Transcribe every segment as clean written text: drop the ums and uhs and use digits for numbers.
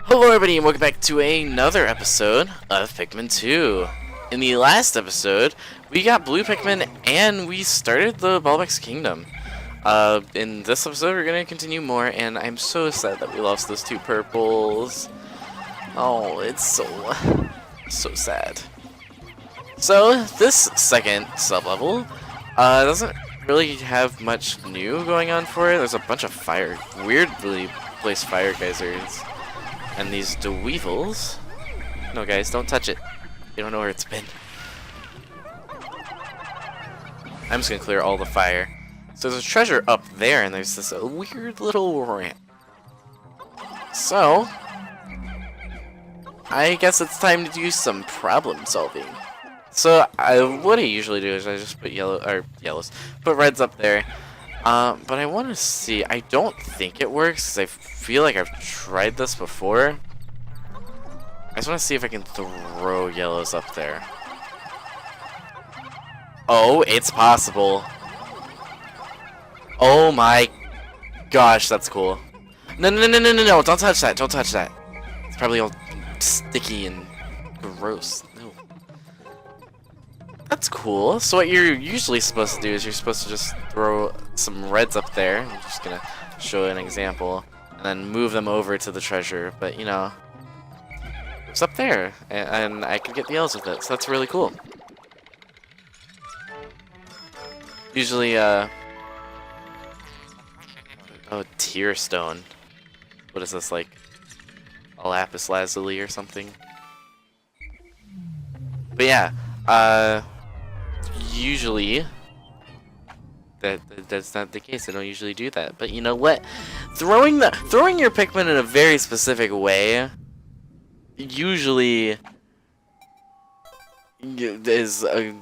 Hello everybody and welcome back to another episode of Pikmin 2. In the last episode, we got blue Pikmin and we started the Bulblax Kingdom. In this episode we're going to continue more, and I'm so sad that we lost those two purples. Oh, it's so sad. So, this second sub-level doesn't really have much new going on for it. There's a bunch of weirdly placed fire geysers. And these Dweevils. No, guys, don't touch it. You don't know where it's been. I'm just gonna clear all the fire. So there's a treasure up there, and there's this weird little ramp. So, I guess it's time to do some problem solving. So, what I usually do is I just put put reds up there. But I want to see. I don't think it works because I feel like I've tried this before. I just want to see if I can throw yellows up there. Oh, it's possible. Oh my gosh, that's cool. No, don't touch that. Don't touch that. It's probably all sticky and gross. No. That's cool. So what you're usually supposed to do is you're supposed to just throw some reds up there. I'm just gonna show an example, and then move them over to the treasure. But you know, it's up there, and I can get the yellows with it. So that's really cool. Usually, oh, tear stone. What is this, like a lapis lazuli or something? But yeah, usually that's not the case. I don't usually do that. But you know what? Throwing your Pikmin in a very specific way usually is a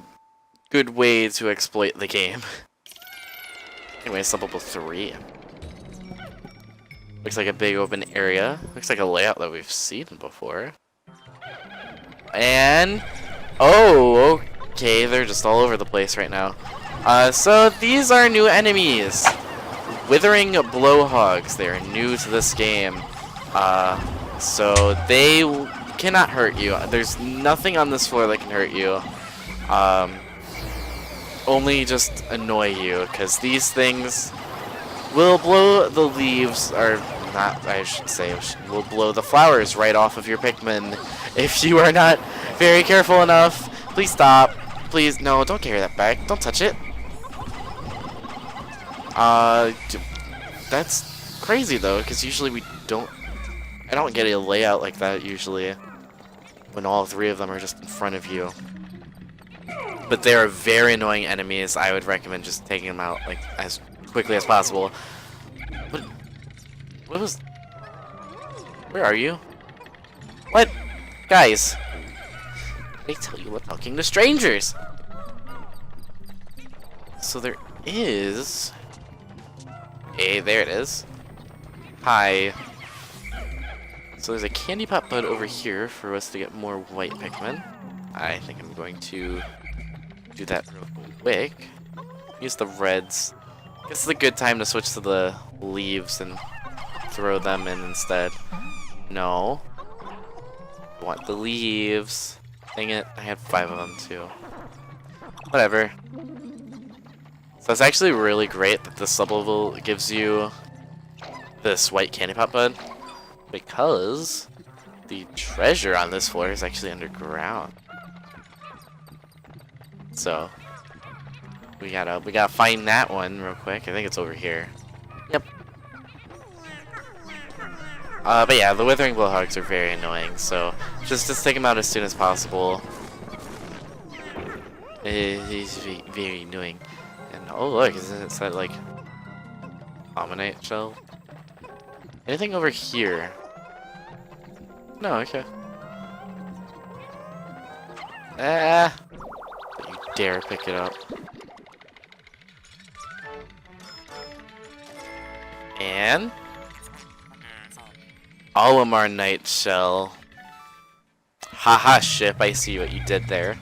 good way to exploit the game. Anyway, sub-level 3. Looks like a big open area. Looks like a layout that we've seen before. And oh, okay, they're just all over the place right now. So these are new enemies. Withering Blowhogs. They are new to this game. So they cannot hurt you. There's nothing on this floor that can hurt you. Only just annoy you, because these things will blow the leaves, or not, I should say, will blow the flowers right off of your Pikmin if you are not very careful enough. Please stop. Please, no, don't carry that back. Don't touch it. That's crazy though, because usually I don't get a layout like that usually when all three of them are just in front of you. But they are very annoying enemies. I would recommend just taking them out like as quickly as possible. Where are you? What? Guys, they tell you we're talking to strangers. So there is there it is. Hi. So there's a candy pot bud over here for us to get more white Pikmin. I think I'm going to do that real quick. Use the reds. This is a good time to switch to the leaves and throw them in instead. No. I want the leaves. Dang it, I had 5 of them too. Whatever. So it's actually really great that this sub-level gives you this white candy pot bud, because the treasure on this floor is actually underground. So we gotta find that one real quick. I think it's over here. Yep. But yeah, the withering blowhogs are very annoying, so just take them out as soon as possible. He's very annoying. And oh look, isn't it that like Omnite shell? Anything over here? No, okay. Ah! Don't you dare pick it up. And Olimar Knight shell. Haha, ship, I see what you did there.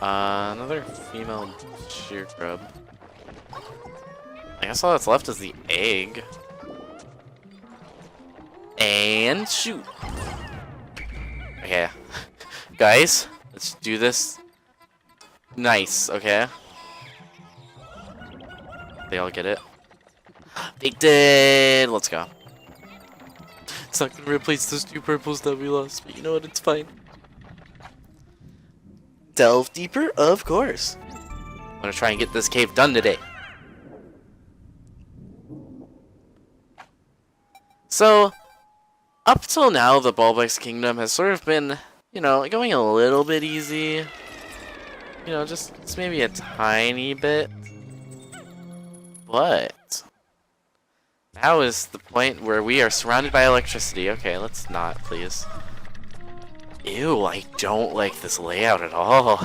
Another female shear grub. I guess all that's left is the egg. And shoot. Okay. Guys, let's do this. Nice, okay. They all get it. They did! Let's go. It's not gonna replace those 2 purples that we lost, but you know what? It's fine. Delve deeper? Of course. I'm gonna try and get this cave done today. So, up till now, the Bulblax Kingdom has sort of been, you know, going a little bit easy. You know, just maybe a tiny bit. But now is the point where we are surrounded by electricity. Okay, let's not, please. Ew, I don't like this layout at all.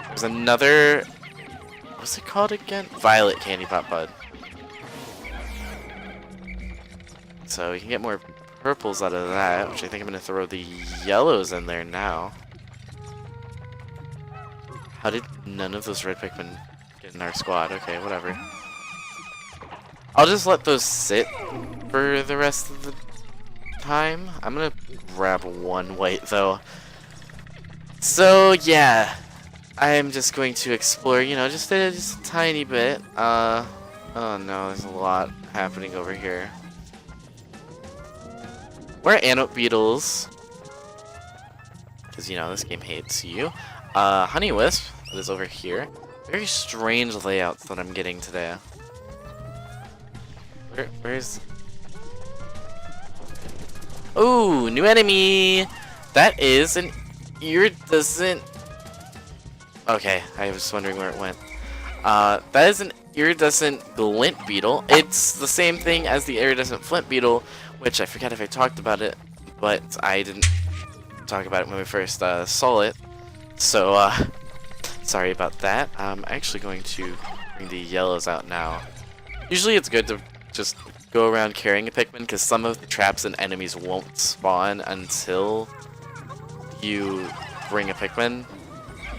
There's another... What's it called again? Violet Candy Pop Bud. So we can get more purples out of that, which I think I'm going to throw the yellows in there now. How did none of those red Pikmin get in our squad? Okay, whatever. I'll just let those sit for the rest of the time. I'm going to grab 1 white, though. So, yeah. I'm just going to explore, you know, just a tiny bit. Oh no, there's a lot happening over here. We're antelope beetles. Because, you know, this game hates you. Honey Wisp is over here. Very strange layouts that I'm getting today. Where's... Ooh, new enemy! That is an iridescent... Okay, I was wondering where it went. That is an iridescent glint beetle. It's the same thing as the iridescent flint beetle, which I forget if I talked about it, but I didn't talk about it when we first saw it. So, sorry about that. I'm actually going to bring the yellows out now. Usually it's good to just go around carrying a Pikmin, because some of the traps and enemies won't spawn until you bring a Pikmin.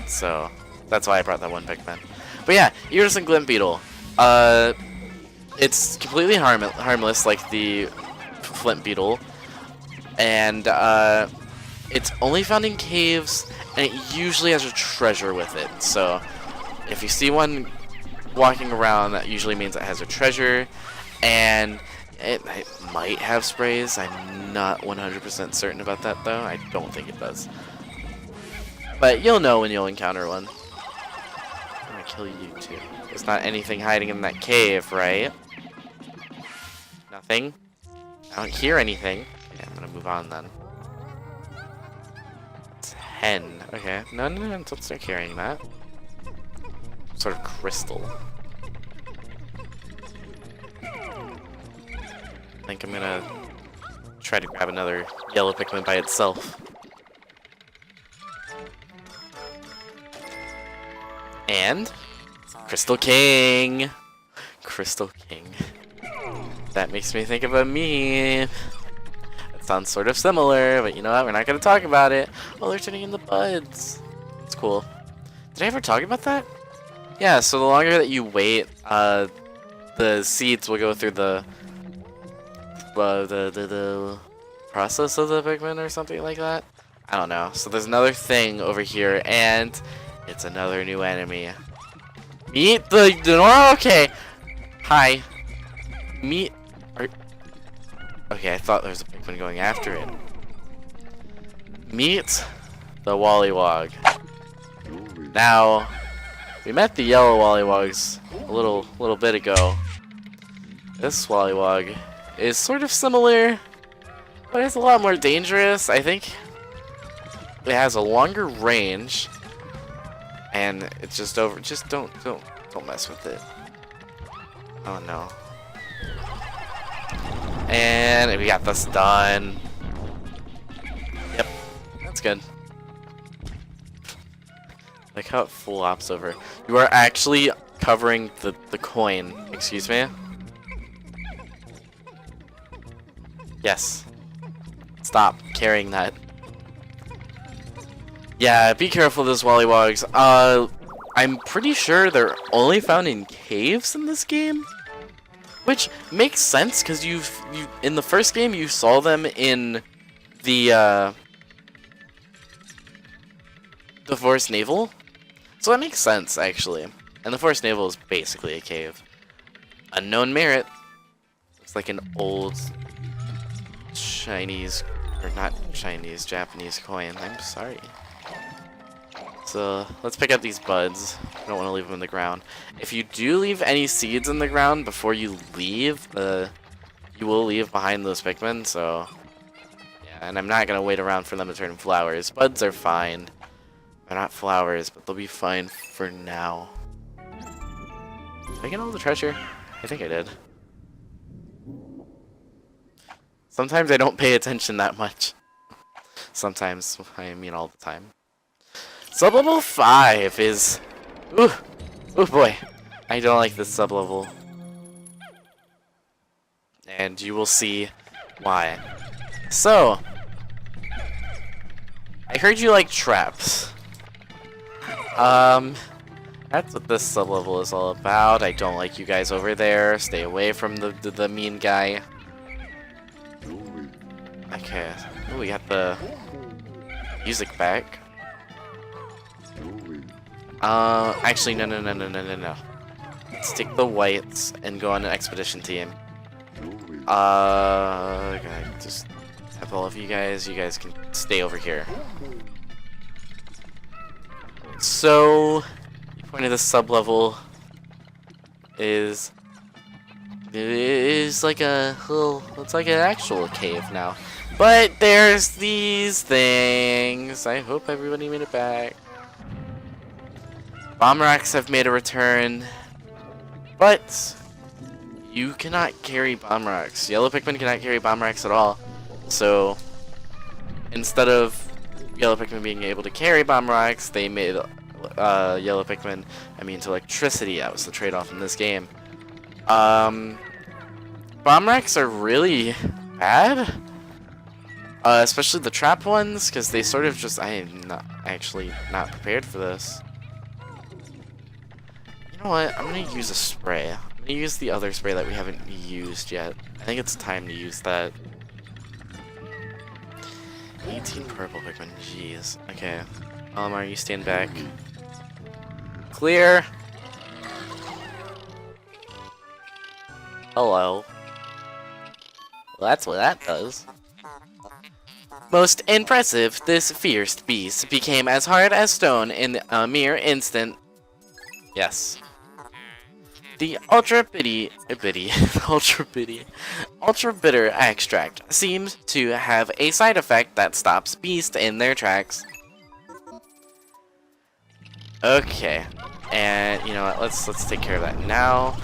So, that's why I brought that 1 Pikmin. But yeah, iridescent glint beetle. It's completely harmless, like the flint beetle. And, it's only found in caves, and it usually has a treasure with it. So, if you see one walking around, that usually means it has a treasure. And it might have sprays. I'm not 100% certain about that, though. I don't think it does. But you'll know when you'll encounter one. I'm gonna kill you too. There's not anything hiding in that cave, right? Nothing? I don't hear anything. Okay, I'm gonna move on then. 10. Okay. No, don't start carrying that. Sort of crystal. I think I'm gonna try to grab another yellow Pikmin by itself. And Crystal King! Crystal King. That makes me think of a meme. It sounds sort of similar, but you know what? We're not gonna talk about it. Oh, they're turning into buds. It's cool. Did I ever talk about that? Yeah, so the longer that you wait, the seeds will go through the process of the Pikmin or something like that. I don't know. So there's another thing over here, and it's another new enemy. Meet the okay. Hi. Meet. Okay, I thought there was a Pikmin going after it. Meet the Wollywog. Now, we met the yellow Wollywogs a little bit ago. This Wollywog is sort of similar, but it's a lot more dangerous. I think it has a longer range, and it's just over. Just don't mess with it. Oh no. And we got this done. Yep, that's good. Like how it flops over. You are actually covering the coin. Excuse me? Yes. Stop carrying that. Yeah, be careful of those Wollywogs. I'm pretty sure they're only found in caves in this game. Which makes sense because you in the first game you saw them in the Forest Navel, so that makes sense actually. And the Forest Navel is basically a cave. Unknown merit. Looks like an old Chinese, or not Chinese, Japanese coin. I'm sorry. So let's pick up these buds. I don't want to leave them in the ground. If you do leave any seeds in the ground before you leave, you will leave behind those Pikmin. So yeah, and I'm not gonna wait around for them to turn flowers. Buds are fine. They're not flowers, but they'll be fine for now. Did I get all the treasure? I think I did. Sometimes I don't pay attention that much. Sometimes, I mean all the time. Sub-level 5 is... Ooh! Ooh boy! I don't like this sub-level. And you will see why. So... I heard you like traps. That's what this sub-level is all about. I don't like you guys over there. Stay away from the mean guy. Okay. Ooh, we got the music back. Actually, no. Let's take the whites and go on an expedition team. Okay, just have all of you guys can stay over here. So, the point of this sub-level is like a little, it's like an actual cave now. But there's these things. I hope everybody made it back. Bomb rocks have made a return, but you cannot carry bomb rocks. Yellow Pikmin cannot carry bomb rocks at all. So instead of Yellow Pikmin being able to carry bomb rocks, they made Yellow Pikmin immune to electricity. That was the trade-off in this game. Bomb rocks are really bad. Especially the trap ones, because they sort of just... I am not prepared for this. You know what? I'm going to use a spray. I'm going to use the other spray that we haven't used yet. I think it's time to use that. 18 purple Pikmin. Jeez. Okay. Olimar, you stand back. Clear! Hello. Well, that's what that does. Most impressive, this fierce beast became as hard as stone in a mere instant. Yes. The ultra bitter extract seems to have a side effect that stops beasts in their tracks. Okay, and you know what? Let's take care of that now.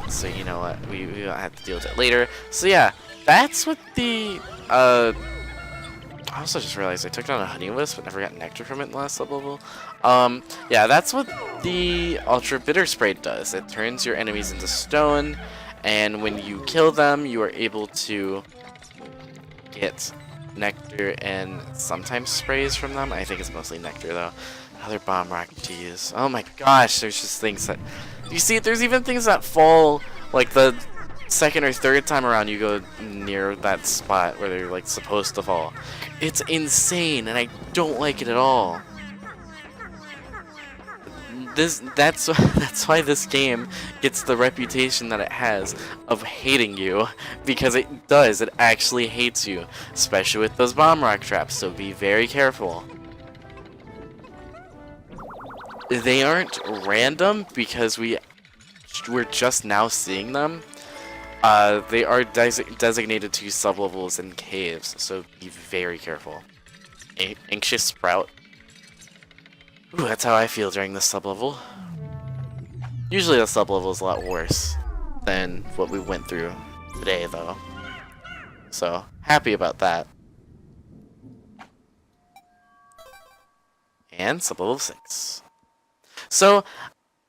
So you know what? We don't have to deal with it later. So yeah, that's what the I also just realized I took down a honey wisp but never got nectar from it in the last sub-level. Yeah, that's what the Ultra Bitter Spray does. It turns your enemies into stone, and when you kill them, you are able to get nectar and sometimes sprays from them. I think it's mostly nectar, though. Another bomb rock to use. Oh my gosh, there's just things that... You see, there's even things that fall, like the second or third time around you go near that spot where they're like supposed to fall. It's insane, and I don't like it at all. That's why this game gets the reputation that it has of hating you, because it does. It actually hates you, especially with those bomb rock traps. So be very careful. They aren't random because we're just now seeing them. They are designated to sublevels and caves, so be very careful. Anxious Sprout. Ooh, that's how I feel during this sublevel. Usually the sublevel is a lot worse than what we went through today, though. So, happy about that. And sublevel 6. So,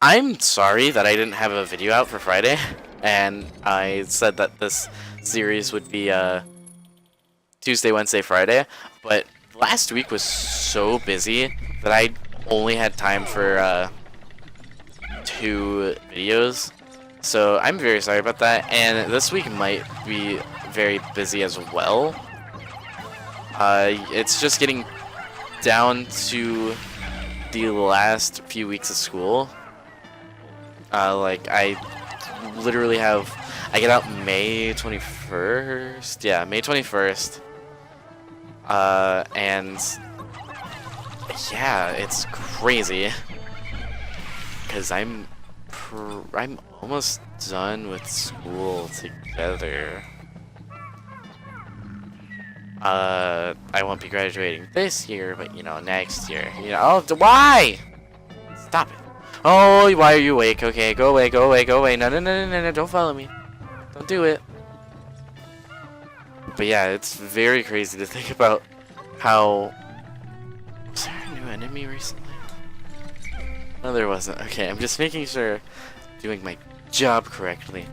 I'm sorry that I didn't have a video out for Friday, and I said that this series would be Tuesday, Wednesday, Friday, but last week was so busy that I only had time for 2 videos, So I'm very sorry about that, and this week might be very busy as well. It's just getting down to the last few weeks of school. Like I literally have, I get out May 21st. Yeah, May 21st. And yeah, it's crazy because I'm almost done with school together. I won't be graduating this year, but you know, next year. You know, oh, why? Stop it. Oh, why are you awake? Okay, go away, go away, go away. No, no, no, no, no, no, don't follow me. Don't do it. But yeah, it's very crazy to think about how... Was there a new enemy recently? No, there wasn't. Okay, I'm just making sure I'm doing my job correctly.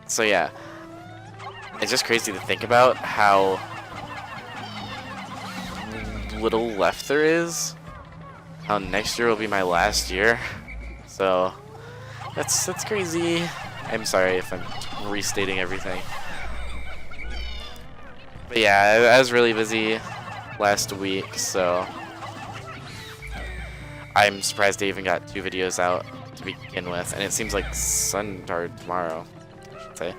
So yeah, it's just crazy to think about how little left there is. How next year will be my last year. So that's crazy. I'm sorry if I'm restating everything. But yeah, I was really busy last week, so I'm surprised I even got 2 videos out to begin with, and it seems like tomorrow, I should say.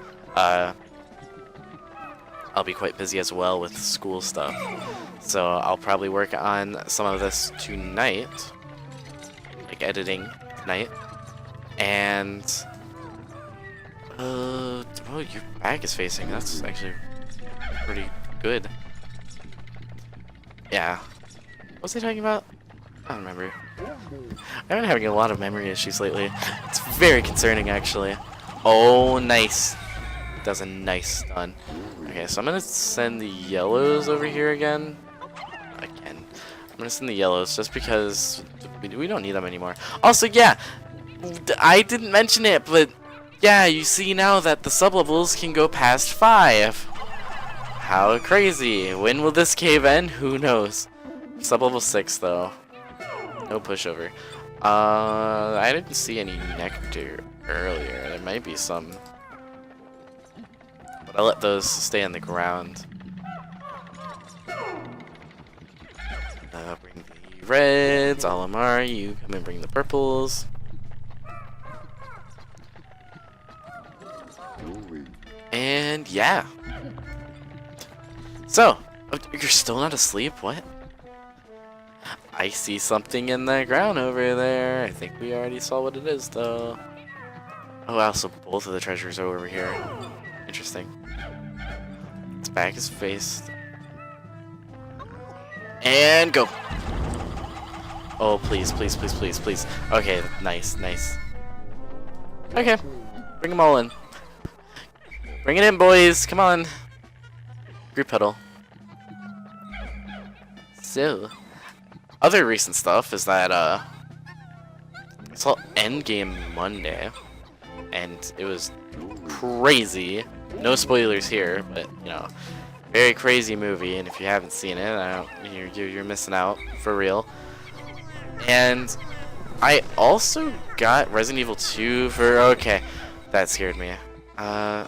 I'll be quite busy as well with school stuff, so I'll probably work on some of this tonight, like editing tonight, and oh, your back is facing. That's actually pretty good. Yeah. What was I talking about? I don't remember. I've been having a lot of memory issues lately. It's very concerning, actually. Oh, nice. Does a nice stun. Okay, so I'm gonna send the yellows over here again. I'm gonna send the yellows just because we don't need them anymore. Also, yeah, I didn't mention it, but yeah, you see now that the sublevels can go past 5. How crazy. When will this cave end? Who knows. Sublevel 6 though. No pushover. I didn't see any nectar earlier. There might be some. But I'll let those stay on the ground. Bring the reds. Alamar, you come and bring the purples. And yeah. So, you're still not asleep? What? I see something in the ground over there. I think we already saw what it is, though. Oh wow, so both of the treasures are over here. Interesting. Its back is faced. And go! Oh, please, please, please, please, please. Okay, nice, nice. Okay, bring them all in. Bring it in, boys! Come on! Group huddle. So, other recent stuff is that, I saw Endgame Monday, and it was crazy. No spoilers here, but, you know, very crazy movie, and if you haven't seen it, you're missing out, for real. And I also got Resident Evil 2 for, okay, that scared me. I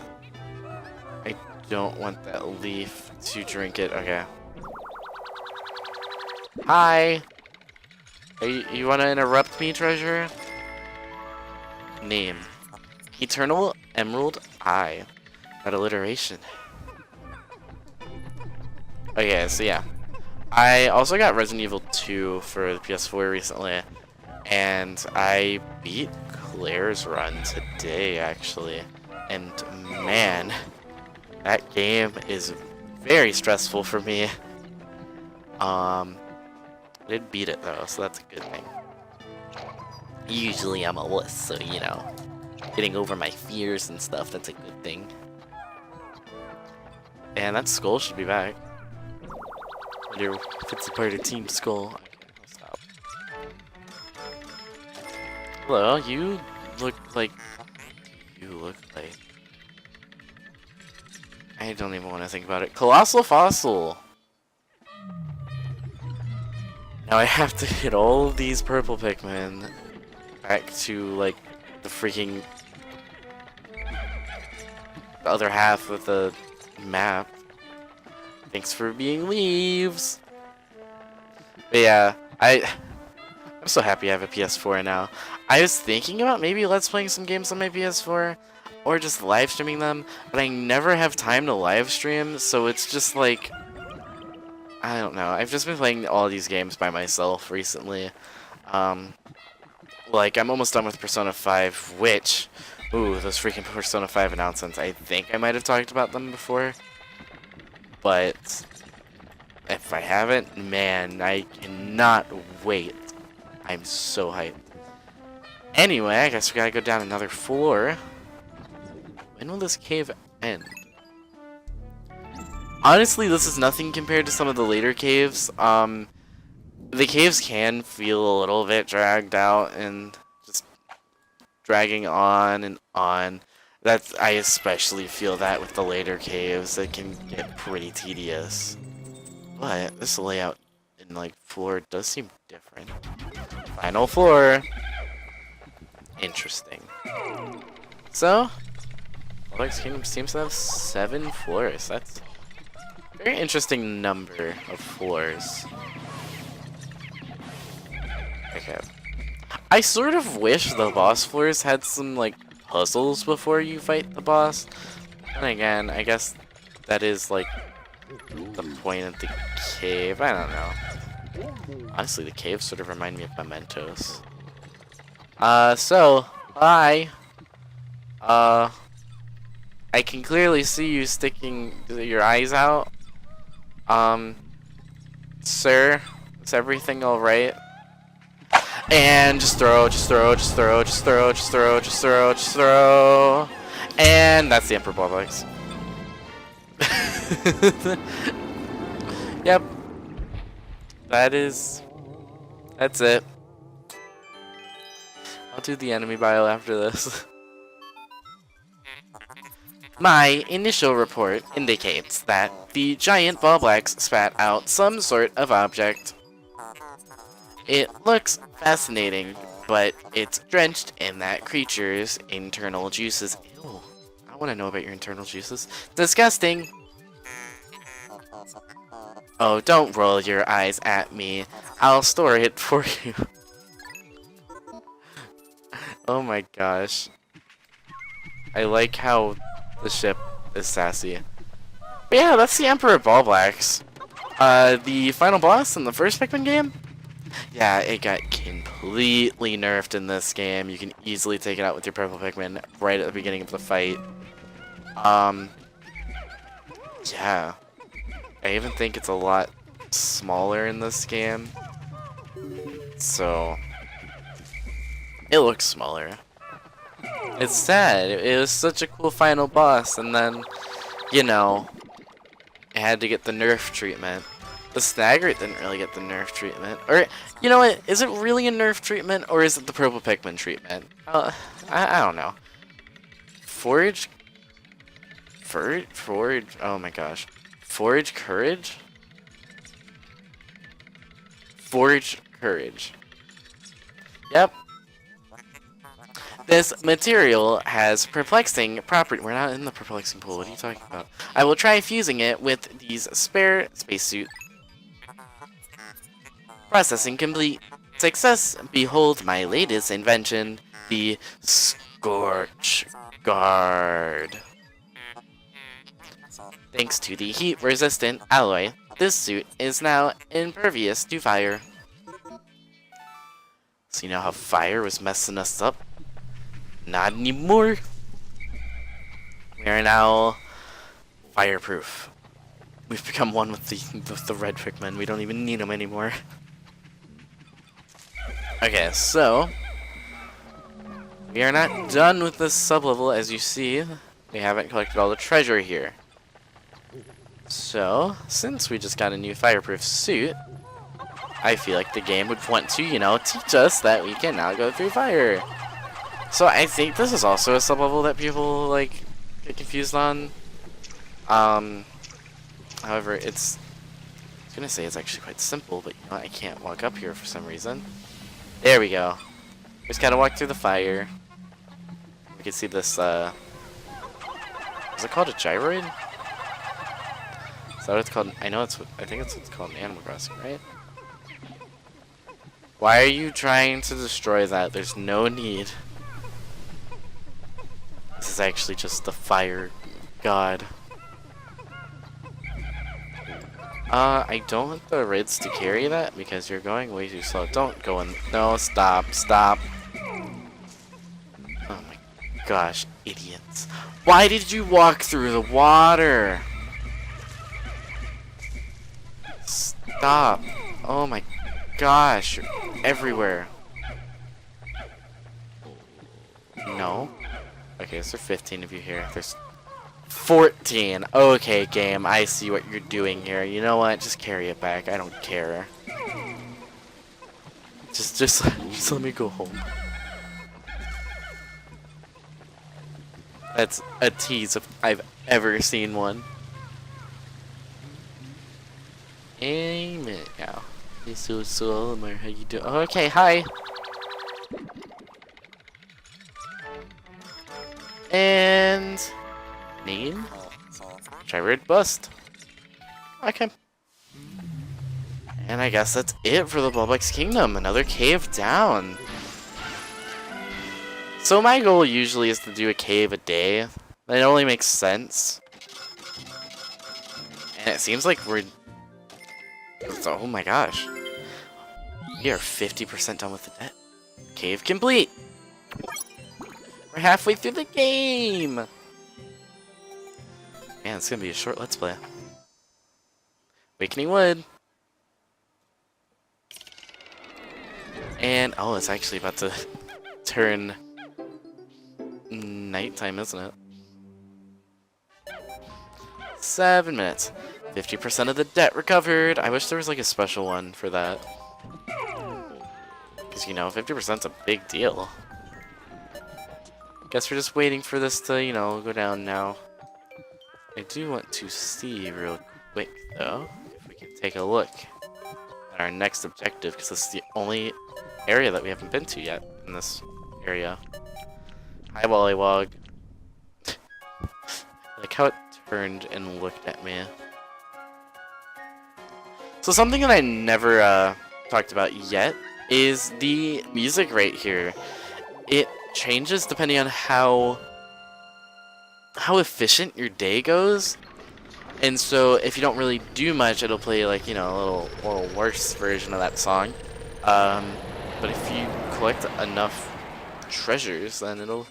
don't want that leaf to drink it, okay. Hi! You wanna interrupt me, treasure? Name. Eternal Emerald Eye. That alliteration. Okay, so yeah. I also got Resident Evil 2 for the PS4 recently. And I beat Claire's run today, actually. And man, that game is very stressful for me. I did beat it though, so that's a good thing. Usually I'm a wuss, so you know, getting over my fears and stuff, that's a good thing. And that skull should be back. Wonder if it's a part of Team Skull. Okay, I'll stop. Hello, you look like... I don't even want to think about it. Colossal Fossil! Now I have to get all of these purple Pikmin back to, like, the freaking the other half of the map. Thanks for being leaves. But yeah, I'm so happy I have a PS4 now. I was thinking about maybe let's playing some games on my PS4 or just live streaming them, but I never have time to live stream, so it's just like, I don't know. I've just been playing all these games by myself recently. Like, I'm almost done with Persona 5, which, ooh, those freaking Persona 5 announcements. I think I might have talked about them before, but if I haven't, man, I cannot wait. I'm so hyped. Anyway, I guess we gotta go down another floor. When will this cave end? Honestly, this is nothing compared to some of the later caves. The caves can feel a little bit dragged out and just dragging on and on. I especially feel that with the later caves. It can get pretty tedious. But this layout in like floor does seem different. Final floor. Interesting. So, Bulblax Kingdom seems to have 7 floors. That's a very interesting number of floors. Okay. I sort of wish the boss floors had some, like, puzzles before you fight the boss. And again, I guess that is, like, the point of the cave. I don't know. Honestly, the caves sort of remind me of mementos. So, bye. I can clearly see you sticking your eyes out. Sir, is everything alright? And just throw, just throw, just throw, just throw, just throw, just throw, just throw. And that's the Emperor Bulblax. Yep. That's it. I'll do the enemy bio after this. My initial report indicates that the giant Bulblax spat out some sort of object. It looks fascinating, but it's drenched in that creature's internal juices. Ew, I want to know about your internal juices. Disgusting! Oh, don't roll your eyes at me. I'll store it for you. Oh my gosh. I like how the ship is sassy. But yeah, that's the Emperor Bulblax. The final boss in the first Pikmin game? Yeah, it got completely nerfed in this game. You can easily take it out with your purple Pikmin right at the beginning of the fight. Yeah. I even think it's a lot smaller in this game. So, it looks smaller. It's sad. It was such a cool final boss, and then, you know, it had to get the nerf treatment. The Snagger didn't really get the nerf treatment. Or, you know what? Is it really a nerf treatment, or is it the purple Pikmin treatment? I don't know. Forage? Forage? Oh my gosh. Forage Courage? Forage Courage. Yep. This material has perplexing property. We're not in the perplexing pool. What are you talking about? I will try fusing it with these spare spacesuit. Processing complete. Success. Behold my latest invention, the Scorch Guard. Thanks to the heat-resistant alloy, this suit is now impervious to fire. So you know how fire was messing us up? Not anymore. We are now fireproof. We've become one with the red Pikmin. We don't even need them anymore. Okay, so we are not done with this sublevel. As you see, we haven't collected all the treasure here. So, since we just got a new fireproof suit, I feel like the game would want to, you know, teach us that we can now go through fire. So I think this is also a sublevel that people, like, get confused on. However, I was gonna say it's actually quite simple, but you know, I can't walk up here for some reason. There we go. Just gotta walk through the fire. You can see this, is it called a gyroid? Is that what it's called? I think it's what's called in Animal Crossing, right? Why are you trying to destroy that? There's no need. This is actually just the fire god. I don't want the Rids to carry that because you're going way too slow. Don't go in. No, stop. Oh my gosh, idiots. Why did you walk through the water? Stop. Oh my gosh, you're everywhere. No. Okay, so 15 of you here. There's 14. Okay, game. I see what you're doing here. You know what? Just carry it back. I don't care. Just let me go home. That's a tease if I've ever seen one. Amen. Now, so Olimar, how you doing? Okay, hi. And name? Gyroid bust. Okay. And I guess that's it for the Bulblax Kingdom. Another cave down. So my goal usually is to do a cave a day. It only makes sense. And it seems like we're... Oh my gosh. We are 50% done with the debt. Cave complete. We're halfway through the game. Man, it's gonna be a short Let's Play. Awakening Wood. And, oh, it's actually about to turn nighttime, isn't it? 7 minutes. 50% of the debt recovered. I wish there was like a special one for that. Because, you know, 50%'s a big deal. Guess we're just waiting for this to, you know, go down now. I do want to see real quick, though, if we can take a look at our next objective, because this is the only area that we haven't been to yet in this area. Hi, Wollywog. Like how it turned and looked at me. So something that I never talked about yet is the music right here. It changes depending on how efficient your day goes. And so if you don't really do much, it'll play like, you know, a little worse version of that song. But if you collect enough treasures, then it'll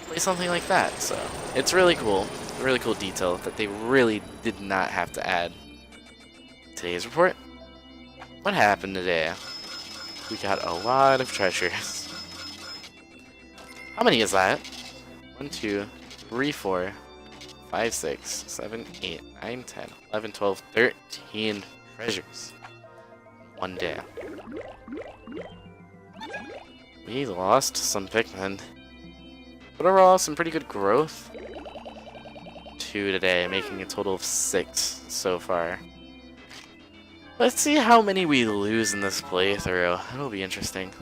play something like that. So it's really cool. A really cool detail that they really did not have to add. Today's report. What happened today? We got a lot of treasures. How many is that? 1, 2, 3, 4, 5, 6, 7, 8, 9, 10, 11, 12, 13 treasures. One day. We lost some Pikmin. But overall, some pretty good growth. 2 today, making a total of 6 so far. Let's see how many we lose in this playthrough. It'll be interesting.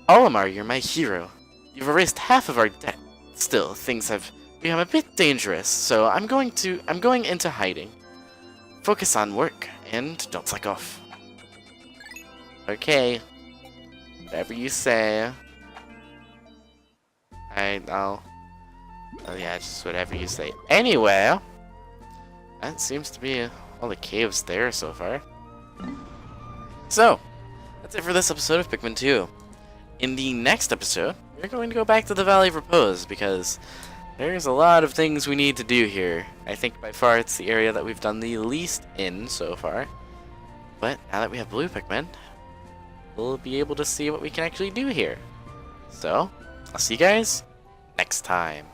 Olimar, you're my hero. You've erased half of our debt. Still, things have become a bit dangerous, so I'm going into hiding. Focus on work, and don't slack off. Okay. Whatever you say. Oh yeah, just whatever you say. Anyway, that seems to be all the caves there so far. So, that's it for this episode of Pikmin 2. In the next episode, we're going to go back to the Valley of Repose because there's a lot of things we need to do here. I think by far it's the area that we've done the least in so far. But now that we have blue Pikmin, we'll be able to see what we can actually do here. So, I'll see you guys next time.